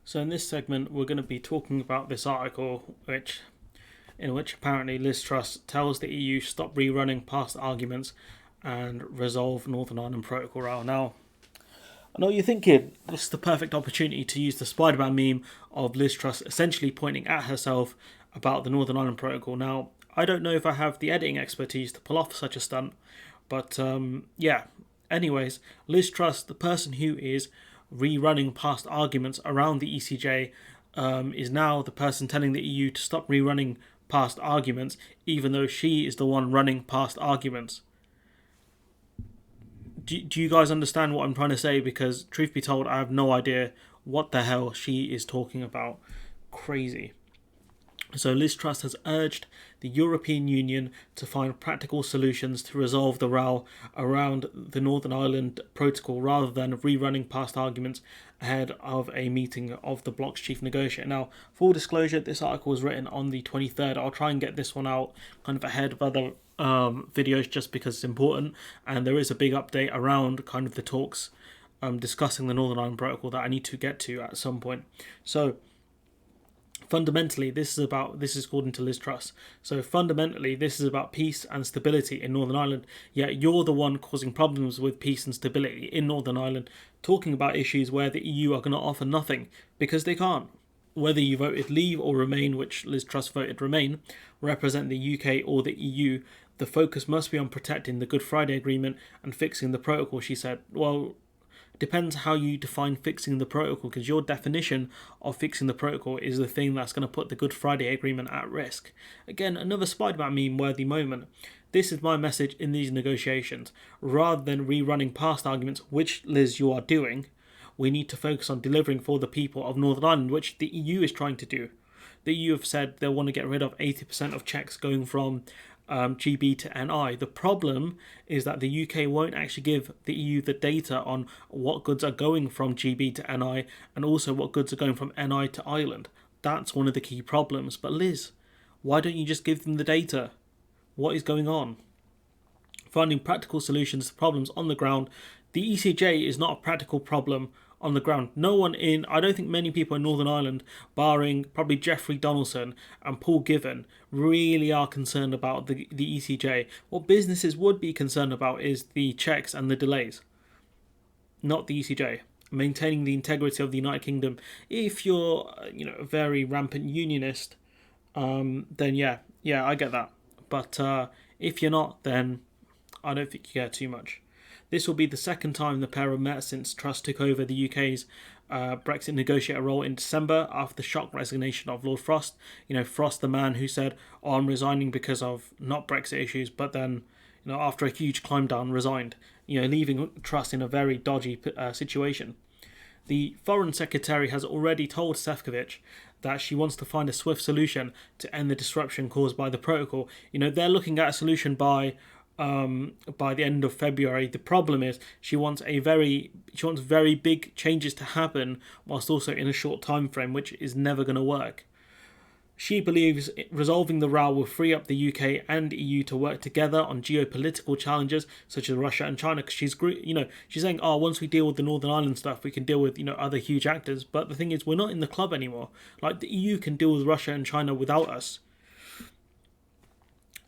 So in this segment, we're going to be talking about this article, in which apparently Liz Truss tells the EU stop rerunning past arguments and resolve Northern Ireland Protocol row. Now, I know you're thinking this is the perfect opportunity to use the Spider-Man meme of Liz Truss essentially pointing at herself about the Northern Ireland Protocol. Now, I don't know if I have the editing expertise to pull off such a stunt, but yeah. Anyways, Liz Truss, the person who is rerunning past arguments around the ECJ, is now the person telling the EU to stop rerunning past arguments, even though she is the one running past arguments. Do you guys understand what I'm trying to say? Because, truth be told, I have no idea what the hell she is talking about. Crazy. So Liz Truss has urged the European Union to find practical solutions to resolve the row around the Northern Ireland Protocol rather than rerunning past arguments ahead of a meeting of the bloc's chief negotiator. Now, full disclosure, this article was written on the 23rd. I'll try and get this one out kind of ahead of other videos just because it's important, and there is a big update around kind of the talks discussing the Northern Ireland Protocol that I need to get to at some point. So fundamentally, this is according to Liz Truss. So fundamentally, this is about peace and stability in Northern Ireland. Yet you're the one causing problems with peace and stability in Northern Ireland, talking about issues where the EU are going to offer nothing because they can't. Whether you voted Leave or Remain, which Liz Truss voted Remain, represent the UK or the EU, the focus must be on protecting the Good Friday Agreement and fixing the protocol, she said. Well, depends how you define fixing the protocol, because your definition of fixing the protocol is the thing that's going to put the Good Friday Agreement at risk. Again, another Spider-Man meme worthy moment. This is my message in these negotiations. Rather than rerunning past arguments, which, Liz, you are doing, we need to focus on delivering for the people of Northern Ireland, which the EU is trying to do. The EU have said they want to get rid of 80% of checks going from GB to NI. The problem is that the UK won't actually give the EU the data on what goods are going from GB to NI and also what goods are going from NI to Ireland. That's one of the key problems. But Liz, why don't you just give them the data? What is going on? Finding practical solutions to problems on the ground. The ECJ is not a practical problem on the ground. I don't think many people in Northern Ireland, barring probably Jeffrey Donaldson and Paul Given, really are concerned about the ECJ. What businesses would be concerned about is the checks and the delays, not the ECJ. Maintaining the integrity of the United Kingdom. If you're, a very rampant unionist, then yeah, I get that. But if you're not, then I don't think you care too much. This will be the second time the pair have met since Truss took over the UK's Brexit negotiator role in December after the shock resignation of Lord Frost. Frost, the man who said, I'm resigning because of not Brexit issues, but then, after a huge climb down, resigned, leaving Truss in a very dodgy situation. The Foreign Secretary has already told Šefčovič that she wants to find a swift solution to end the disruption caused by the protocol. They're looking at a solution by the end of February. The problem is she wants very big changes to happen whilst also in a short time frame, which is never going to work. She believes resolving the row will free up the UK and EU to work together on geopolitical challenges such as Russia and China. Because she's saying, once we deal with the Northern Ireland stuff, we can deal with other huge actors. But the thing is, we're not in the club anymore. Like, the EU can deal with Russia and China without us.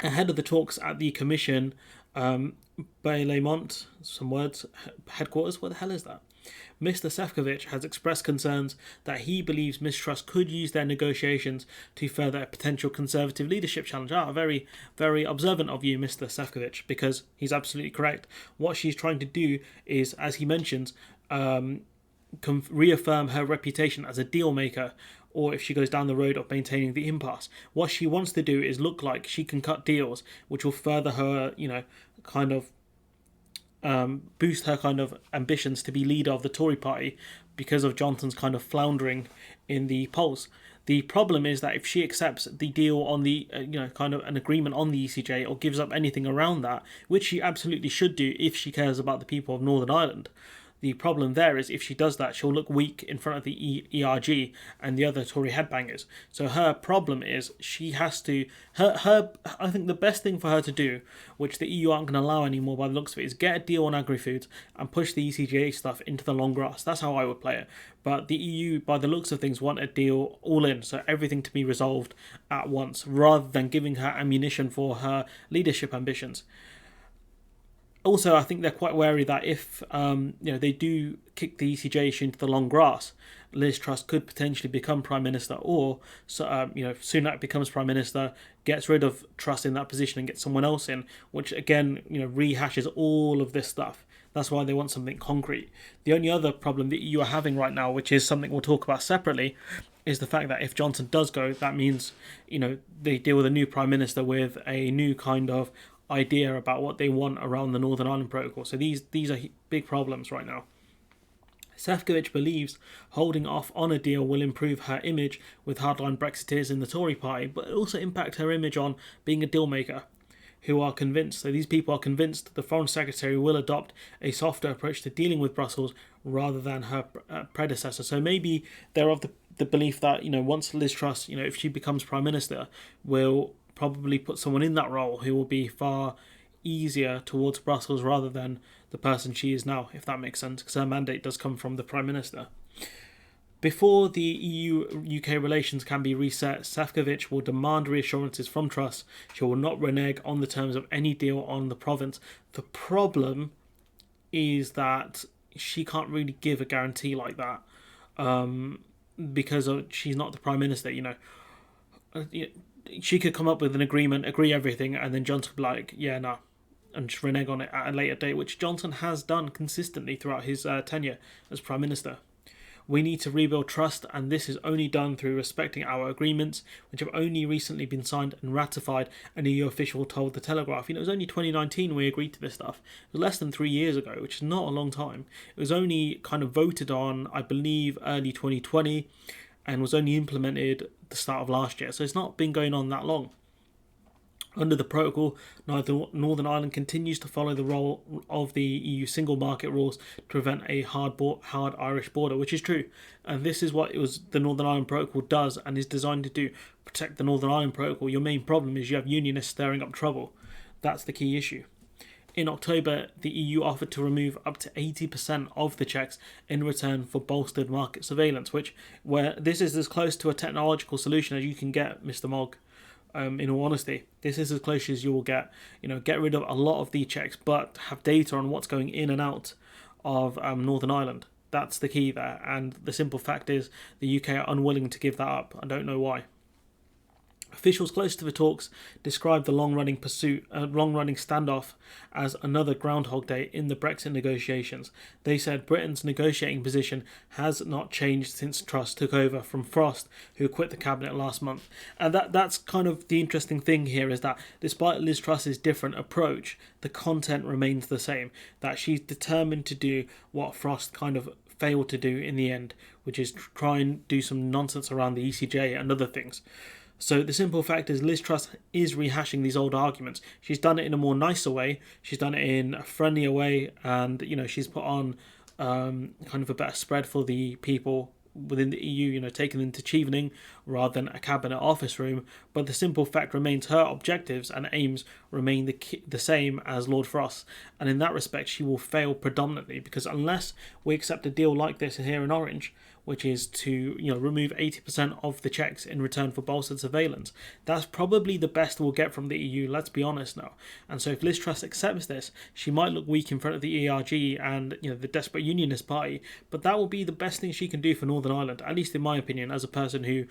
Ahead of the talks at the Commission, Stalemate, headquarters, what the hell is that? Mr. Šefčovič has expressed concerns that he believes Ms. Truss could use their negotiations to further a potential Conservative leadership challenge. Very, very observant of you, Mr. Šefčovič, because he's absolutely correct. What she's trying to do is, as he mentions, reaffirm her reputation as a deal maker, or if she goes down the road of maintaining the impasse. What she wants to do is look like she can cut deals, which will further her, kind of boost her kind of ambitions to be leader of the Tory party because of Johnson's kind of floundering in the polls. The problem is that if she accepts the deal on the, kind of an agreement on the ECJ or gives up anything around that, which she absolutely should do if she cares about the people of Northern Ireland, The problem there is if she does that, she'll look weak in front of the ERG and the other Tory headbangers. So her problem is she has to I think the best thing for her to do, which the EU aren't going to allow anymore by the looks of it, is get a deal on agri-foods and push the ECJ stuff into the long grass. That's how I would play it. But the EU, by the looks of things, want a deal all in, so everything to be resolved at once, rather than giving her ammunition for her leadership ambitions. Also, I think they're quite wary that if they do kick the ECJ issue into the long grass, Liz Truss could potentially become Prime Minister, or Sunak becomes Prime Minister, gets rid of Truss in that position and gets someone else in, which again rehashes all of this stuff. That's why they want something concrete. The only other problem that you are having right now, which is something we'll talk about separately, is the fact that if Johnson does go, that means they deal with a new Prime Minister with a new kind of idea about what they want around the Northern Ireland Protocol. So these are big problems right now. Sefcovic believes holding off on a deal will improve her image with hardline Brexiteers in the Tory party, but also impact her image on being a deal maker, who are convinced. So these people are convinced the Foreign Secretary will adopt a softer approach to dealing with Brussels rather than her predecessor. So maybe they're of the belief that once Liz Truss, if she becomes Prime Minister, will probably put someone in that role who will be far easier towards Brussels rather than the person she is now, if that makes sense, because her mandate does come from the Prime Minister. Before the EU-UK relations can be reset, Sefcovic will demand reassurances from Truss she will not renege on the terms of any deal on the province. The problem is that she can't really give a guarantee like that because she's not the Prime Minister, She could come up with an agreement, agree everything, and then Johnson would be like, yeah, no, and just renege on it at a later date, which Johnson has done consistently throughout his tenure as Prime Minister. We need to rebuild trust, and this is only done through respecting our agreements, which have only recently been signed and ratified, an EU official told The Telegraph. It was only 2019 we agreed to this stuff. It was less than 3 years ago, which is not a long time. It was only kind of voted on, I believe, early 2020, and was only implemented at the start of last year. So it's not been going on that long. Under the protocol, Northern Ireland continues to follow the role of the EU single market rules to prevent a hard Irish border, which is true. And this is what the Northern Ireland Protocol does and is designed to do, protect the Northern Ireland Protocol. Your main problem is you have unionists stirring up trouble. That's the key issue. In October, the EU offered to remove up to 80% of the checks in return for bolstered market surveillance, where this is as close to a technological solution as you can get, Mr. Mogg. In all honesty, this is as close as you will get. Get rid of a lot of the checks, but have data on what's going in and out of Northern Ireland. That's the key there. And the simple fact is the UK are unwilling to give that up. I don't know why. Officials close to the talks described the long-running standoff as another Groundhog Day in the Brexit negotiations. They said Britain's negotiating position has not changed since Truss took over from Frost, who quit the cabinet last month. And that's kind of the interesting thing here, is that despite Liz Truss's different approach, the content remains the same. That she's determined to do what Frost kind of failed to do in the end, which is try and do some nonsense around the ECJ and other things. So the simple fact is Liz Truss is rehashing these old arguments. She's done it in a more nicer way. She's done it in a friendlier way, and she's put on kind of a better spread for the people within the EU, taking them to Chevening rather than a cabinet office room. But the simple fact remains her objectives and aims remain the same as Lord Frost. And in that respect, she will fail predominantly, because unless we accept a deal like this here in Orange, which is to remove 80% of the checks in return for bolstered surveillance, that's probably the best we'll get from the EU, let's be honest now. And so if Liz Truss accepts this, she might look weak in front of the ERG and the desperate unionist party, but that will be the best thing she can do for Northern Ireland, at least in my opinion, as a person who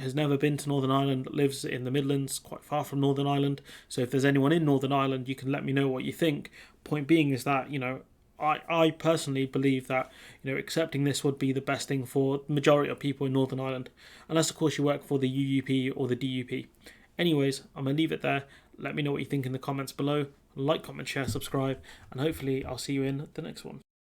has never been to Northern Ireland, lives in the Midlands, quite far from Northern Ireland. So if there's anyone in Northern Ireland, you can let me know what you think. Point being is that I personally believe that accepting this would be the best thing for the majority of people in Northern Ireland, unless of course you work for the UUP or the DUP. Anyways, I'm going to leave it there. Let me know what you think in the comments below. Like, comment, share, subscribe, and hopefully I'll see you in the next one.